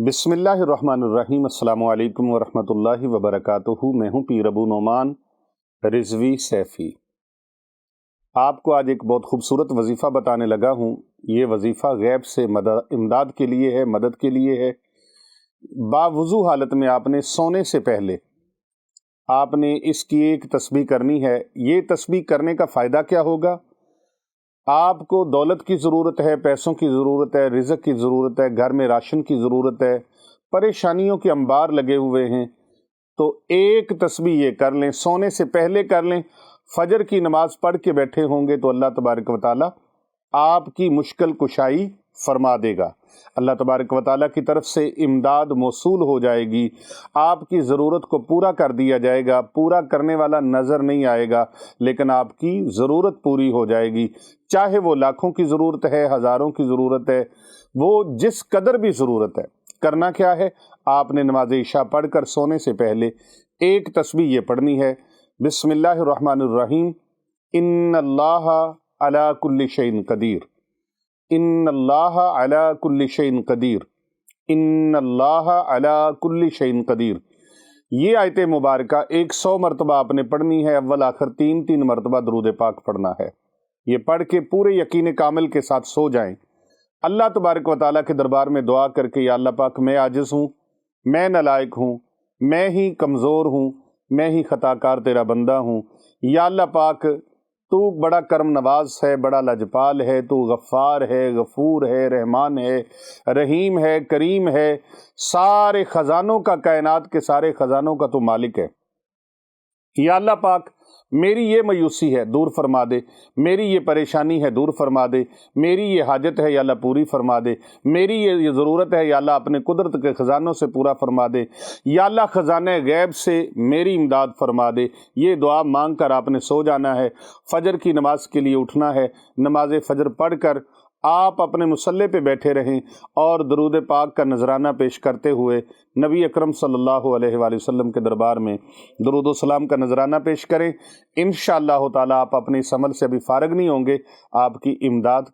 بسم اللہ الرحمن الرحیم۔ السلام علیکم ورحمۃ اللہ وبرکاتہ۔ میں ہوں پیر ابو نعمان رضوی سیفی۔ آپ کو آج ایک بہت خوبصورت وظیفہ بتانے لگا ہوں۔ یہ وظیفہ غیب سے امداد کے لیے ہے، مدد کے لیے ہے۔ باوضو حالت میں آپ نے سونے سے پہلے آپ نے اس کی ایک تسبیح کرنی ہے۔ یہ تسبیح کرنے کا فائدہ کیا ہوگا؟ آپ کو دولت کی ضرورت ہے، پیسوں کی ضرورت ہے، رزق کی ضرورت ہے، گھر میں راشن کی ضرورت ہے، پریشانیوں کے انبار لگے ہوئے ہیں، تو ایک تسبیح یہ کر لیں، سونے سے پہلے کر لیں۔ فجر کی نماز پڑھ کے بیٹھے ہوں گے تو اللہ تبارک و تعالیٰ آپ کی مشکل کشائی فرما دے گا۔ اللہ تبارک و تعالیٰ کی طرف سے امداد موصول ہو جائے گی، آپ کی ضرورت کو پورا کر دیا جائے گا۔ پورا کرنے والا نظر نہیں آئے گا لیکن آپ کی ضرورت پوری ہو جائے گی، چاہے وہ لاکھوں کی ضرورت ہے، ہزاروں کی ضرورت ہے، وہ جس قدر بھی ضرورت ہے۔ کرنا کیا ہے؟ آپ نے نماز عشاء پڑھ کر سونے سے پہلے ایک تسبیح یہ پڑھنی ہے، بسم اللہ الرحمن الرحیم، ان اللہ علی کل شیء قدیر، ان اللہ علی کل شیء قدیر، ان اللہ علی کل شیء قدیر۔ یہ آیت مبارکہ 100 مرتبہ آپ نے پڑھنی ہے۔ اول آخر 3 مرتبہ درود پاک پڑھنا ہے۔ یہ پڑھ کے پورے یقین کامل کے ساتھ سو جائیں۔ اللہ تبارک و تعالیٰ کے دربار میں دعا کر کے، یا اللہ پاک، میں عاجز ہوں، میں نالائق ہوں، میں ہی کمزور ہوں، میں ہی خطا کار تیرا بندہ ہوں۔ یا اللہ پاک، تو بڑا کرم نواز ہے، بڑا لجپال ہے، تو غفار ہے، غفور ہے، رحمان ہے، رحیم ہے، کریم ہے، سارے خزانوں کا، کائنات کے سارے خزانوں کا تو مالک ہے۔ یا اللہ پاک، میری یہ مایوسی ہے، دور فرما دے، میری یہ پریشانی ہے، دور فرما دے، میری یہ حاجت ہے، یا اللہ پوری فرما دے، میری یہ ضرورت ہے، یا اللہ اپنے قدرت کے خزانوں سے پورا فرما دے، یا اللہ خزانہ غیب سے میری امداد فرما دے۔ یہ دعا مانگ کر آپ نے سو جانا ہے۔ فجر کی نماز کے لیے اٹھنا ہے۔ نماز فجر پڑھ کر آپ اپنے مصلی پہ بیٹھے رہیں اور درود پاک کا نذرانہ پیش کرتے ہوئے نبی اکرم صلی اللہ علیہ وآلہ وسلم کے دربار میں درود و سلام کا نذرانہ پیش کریں۔ انشاءاللہ تعالیٰ آپ اپنے اس عمل سے ابھی فارغ نہیں ہوں گے، آپ کی امداد